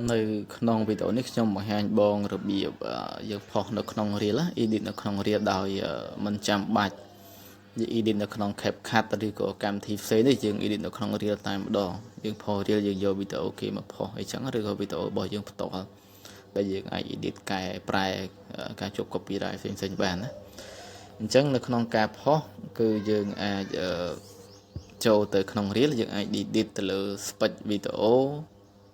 នៅក្នុងវីដេអូនេះខ្ញុំបង្ហាញបងរបៀបយើងផុសនៅក្នុង Reel edit នៅក្នុង Reel ដោយមិនចាំបាច់យើង edit នៅក្នុង CapCut ឬក៏កម្មវិធីផ្សេងនេះយើង edit នៅក្នុង Reel តែម្ដងយើងផុស Reel យើងយកវីដេអូគេមកផុសអីចឹងឬក៏វីដេអូរបស់យើងផ្ទាល់ដែលយើងអាច edit កែប្រែការជាប់ copyright ផ្សេងៗបានណាអញ្ចឹងនៅក្នុងការផុសគឺយើងអាចចូលទៅក្នុង Reel យើងអាច edit ទៅលើ spec វីដេអូ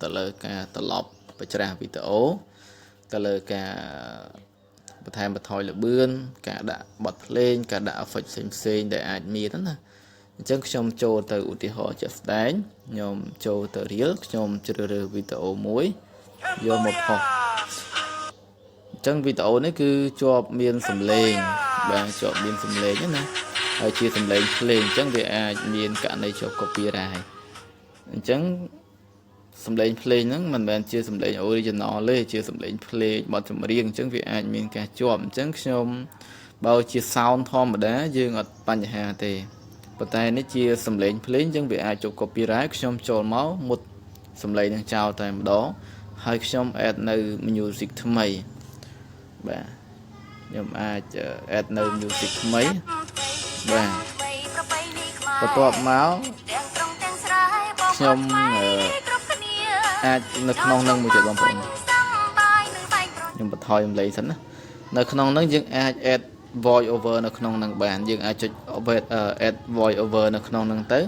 ទៅលើការត្រឡប់បញ្ច្រាស់វីដេអូទៅលើការបន្ថែមបន្ថយល្បឿនការដាក់បទភ្លេងការដាក់ effect ផ្សេងៗដែលអាចមានណាអញ្ចឹងខ្ញុំចូលទៅឧទាហរណ៍ជាក់ស្ដែងខ្ញុំចូលទៅ Reel ខ្ញុំជ្រើសរើសវីដេអូមួយយកមកផុសអញ្ចឹងវីដេអូនេះគឺជាប់មានសំឡេងបាទជាប់មានសំឡេងណាហើយជាសំឡេងភ្លេងអញ្ចឹងវាអាចមានករណីជាប់ copyright អញ្ចឹងសំឡេងភ្លេងហ្នឹងមិនមែនជាសំឡេង original ទេជាសំឡេងភ្លេងបទចម្រៀងអញ្ចឹងវាអាចមានការជាប់អញ្ចឹងខ្ញុំបើជា sound ធម្មតាយើងអត់បញ្ហាទេប៉ុន្តែនេះជាសំឡេងភ្លេងអញ្ចឹងវាអាចជាប់ copyright ខ្ញុំចូលមកមុតសំឡេងហ្នឹងចោលតែម្ដងហើយខ្ញុំ add នៅ music ថ្មីបាទខ្ញុំអាច add នៅ music ថ្មីបាទបន្ទាប់មកខ្ញុំអាចនៅក្នុងនឹងមួយទៀតបងប្អូនខ្ញុំបន្ថយសំឡេងសិនណានៅក្នុងនឹងយើងអាច add voice over នៅក្នុងនឹងបានយើងអាចចុច add voice over នៅក្នុងនឹងទៅ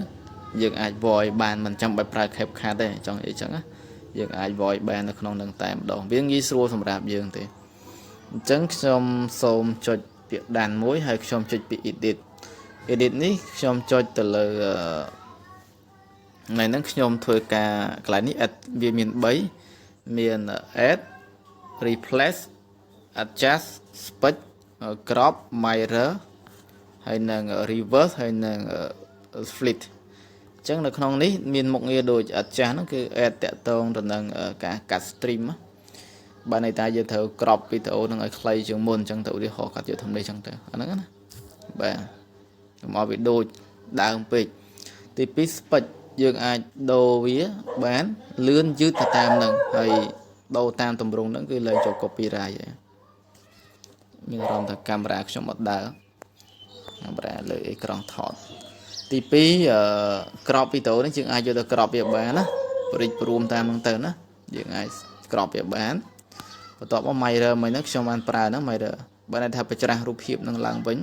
យើងអាច voice បានមិនចាំបាច់ប្រើ CapCut ទេចង់អីចឹងណាយើងអាច voice បាននៅក្នុងនឹងតែម្ដងវាងាយស្រួលសម្រាប់យើងទេអញ្ចឹងខ្ញុំសូមចុចពាក្យដានមួយហើយខ្ញុំចុចពាក្យ edit នេះខ្ញុំចុចទៅលើថ្ងៃហ្នឹងខ្ញុំធ្វើការកន្លែងនេះ add វាមាន3មាន add replace adjust spec crop mirror ហើយនឹង reverse ហើយនឹង flip អញ្ចឹងនៅក្នុងនេះមានមុខងារដូច adjust ហ្នឹងគឺ add តាក់ទងទៅនឹងការកាត់ stream បើន័យថាយើងត្រូវ crop វីដេអូហ្នឹងឲ្យខ្លីជាងមុនអញ្ចឹងទៅឧទាហរណ៍កាត់យកធំនេះអញ្ចឹងទៅអាហ្នឹងណាបាទកុំឲ្យវាដូចដើមពេកទី2 spec យើងអាចដូរវាបានលឿនយឺតទៅតាមនឹងហើយដូរតាមទម្រង់ហ្នឹងគឺលែងចូល copyright ហើយមានអារម្មណ៍ថាកាមេរ៉ាខ្ញុំអត់ដើរកាមេរ៉ាលើអេក្រង់ថតទី2crop វីដេអូនេះយើងអាចយកទៅ crop វាបានណាប្រិចព្រមតាមហ្នឹងទៅណាយើងអាច crop វាបានបន្ទាប់មក mirror មួយហ្នឹងខ្ញុំបានប្រើហ្នឹង mirror បើន័យថាបញ្ច្រាស់រូបភាពនឹងឡើងវិញ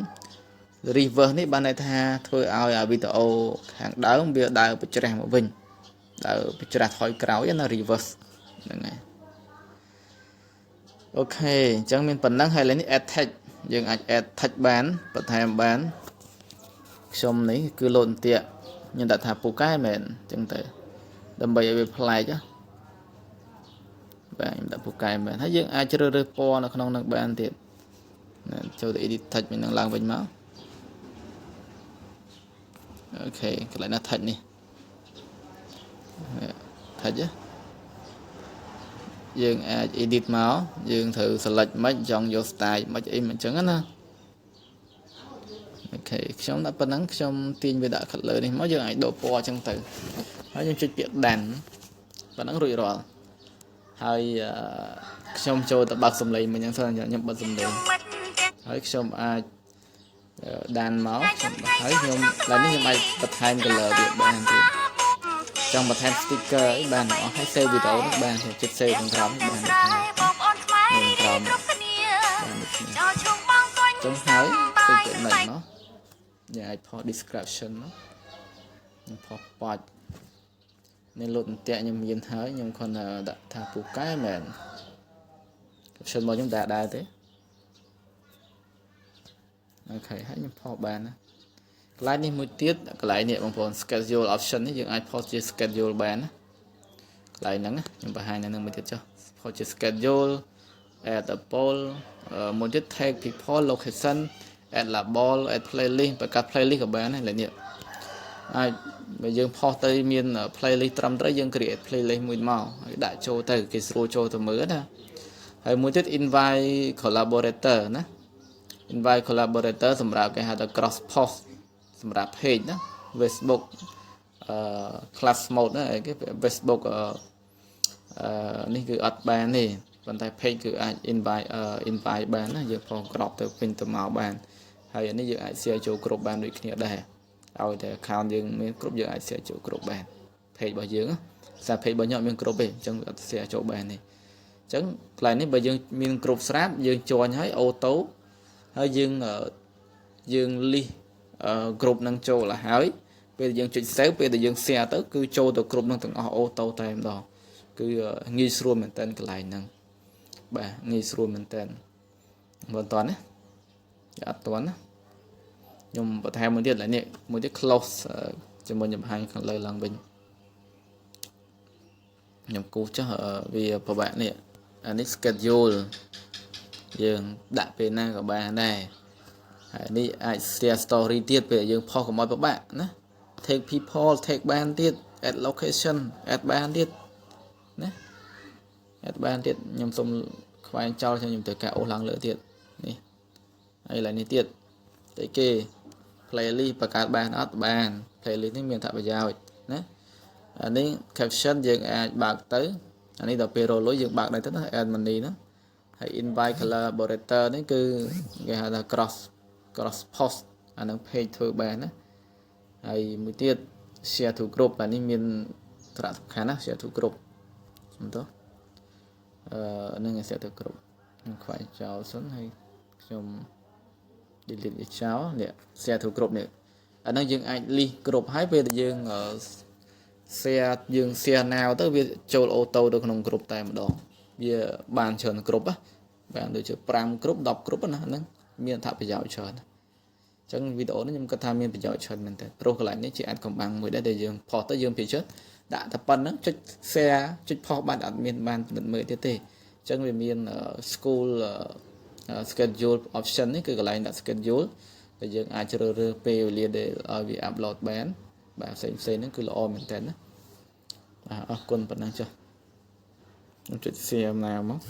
reverse នេះបានន័យថាធ្វើឲ្យវីដេអូខាងដើមវាដើរបញ្ច្រាស់មកវិញដើរបញ្ច្រាស់ថយក្រោយណា reverse ហ្នឹងហើយអូខេអញ្ចឹងមានប៉ុណ្ណឹងហើយឥឡូវនេះ add text យើងអាច add text បានបន្ថែមបានខ្ញុំនេះគឺលោតអន្ទាក់ខ្ញុំដាក់ថាពូកែមែនអញ្ចឹងទៅដើម្បីឲ្យវាប្លែកបាទខ្ញុំដាក់ពូកែមែនហើយយើងអាចជ្រើសរើសពណ៌នៅក្នុងនឹងបានទៀតចូលទៅ edit text មួយនឹងឡើងវិញមកអូខេកន្លែងណា touch នេះ touch យើងអាច edit មកយើងត្រូវ select មិនចង់យក style មិនអីមិនអញ្ចឹងណាអូខេខ្ញុំដាក់ប៉ុណ្ណឹងខ្ញុំទាញវាដាក់ color នេះមកយើងអាចដូរពណ៌អញ្ចឹងទៅហើយយើងចុចពាក្យ done ប៉ុណ្ណឹងរួចរាល់ហើយខ្ញុំចូលទៅបើកសំឡេងមិញអញ្ចឹងខ្ញុំបិទសំឡេងហើយខ្ញុំអាចដានមកហើយខ្ញុំឡើយនេះខ្ញុំអាចបន្ថែម color វាបានទៀតចង់បន្ថែម sticker អីបានអស់ហើយ save វីដេអូនេះបានជិត save ក្នុងក្រោមបានដូចនេះក្រោមចុងហើយទៅចំណុចមកយើងអាចផុស description មកខ្ញុំផុសប៉ាច់នេះលោតអន្ទាក់ខ្ញុំមានហើយខ្ញុំគ្រាន់តែដាក់ថាពូកែមែន caption មកខ្ញុំដាក់ដែរទេអូខេហើយខ្ញុំផុសបានណាកន្លែងនេះមួយទៀតកន្លែងនេះបងប្អូន schedule option នេះយើងអាចផុសជា schedule បានណាកន្លែងហ្នឹងខ្ញុំបង្ហាញនៅនឹងមួយទៀតចុះផុសជា schedule add a poll មួយទៀត tag people location add label add playlist បង្កើត playlist ក៏បានដែរឡើយនេះអាចបើយើងផុសទៅមាន playlist ត្រឹមត្រូវយើង create playlist មួយមកហើយដាក់ចូលទៅគេស្រួលចូលទៅមើលណាហើយមួយទៀត invite collaborator ណា invite collaborator សម្រាប់គេហៅថា cross post សម្រាប់ page ណា Facebook class mode ណាគេ Facebook នេះគឺអត់បានទេប៉ុន្តែ page គឺអាច invite បានណាយើងផងក្របទៅពេញទៅមកបានហើយអានេះយើងអាច share ចូលគ្រប់បានដូចគ្នាដែរឲ្យតែ account យើងមានគ្រប់យើងអាច share ចូលគ្រប់បាន page របស់យើងសារ page របស់ខ្ញុំមានគ្រប់ទេអញ្ចឹងវាអត់ share ចូលបានទេអញ្ចឹងកន្លែងនេះបើយើងមានគ្រប់ស្រាប់យើងjoinហើយអូតូហើយយើង list គ្រប់នឹងចូលទៅហើយពេលយើងចុច save ពេលដែលយើង share ទៅគឺចូលទៅគ្រប់នឹងទាំងអស់អូតូតែម្ដងគឺងាយស្រួលមែនតើកន្លែងហ្នឹងបាទងាយស្រួលមែនតើមិនតន់ណាអត់តន់ណាខ្ញុំបន្ថែមមួយទៀតឡើយនេះមួយទៀត close ជាមួយខ្ញុំបង្ហាញខាងលើឡើងវិញខ្ញុំគូសចុះវាពិបាកនេះអានេះ schedule យើងដាក់ពេលណាក៏បានដែរហើយនេះអាច share story ទៀតពេលយើងផុសកុំឲ្យពិបាកណា take people take បានទៀត add location add បានទៀតណា add បានទៀតខ្ញុំសុំខ្វែងចោលខ្ញុំត្រូវការអូសឡើងលើទៀតនេះហើយឡើយនេះទៀតតែគេ playlist បង្កើតបានអត់បាន playlist នេះមានអត្ថប្រយោជន៍ណាអានេះ caption យើងអាចបើកទៅអានេះដល់ពេលរលុយយើងបើកដែរទៅណា add money ណាហើយ invite collaborator នេះគឺគេហៅថា cross post អានឹង page ធ្វើបានណាហើយមួយទៀត share to group អានេះមានសារៈសំខាន់ណា share to group សំទោសនឹង share to group ខ្ញុំខ្វែងចោលសិនហើយខ្ញុំ delete វាចោលនេះ share to group នេះអាហ្នឹងយើងអាច list គ្រប់ហើយពេលដែលយើង share now ទៅវាចូលអូតូទៅក្នុង group តែម្ដងវាបានច្រើនគ្រប់ណាបានដូចជា5 group 10 group ណាហ្នឹងមានអត្ថប្រយោជន៍ច្រើនអញ្ចឹងវីដេអូនេះខ្ញុំគិតថាមានប្រយោជន៍ច្រើនមែនតើព្រោះកន្លែងនេះជាអាចកំបាំងមួយដែរដែលយើងផុសទៅយើងពីចិត្តដាក់តែប៉ុណ្្នឹងចុច share ចុចផុសបានអត់មានបានពិនិត្យមើលទៀតទេអញ្ចឹងវាមាន school schedule option នេះគឺកន្លែងដាក់ schedule ដែលយើងអាចជ្រើសរើសពេលវេលាដែលឲ្យវា upload បានបាទផ្សេងហ្នឹងគឺល្អមែនតើណាបាទអរគុណប៉ុណ្ណឹងចុះខ្ញុំចុច share ណាមក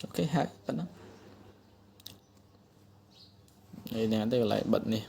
អូខេហើយប៉ុណ្ណឹងនេះណាទៅកន្លែងបិទនេះ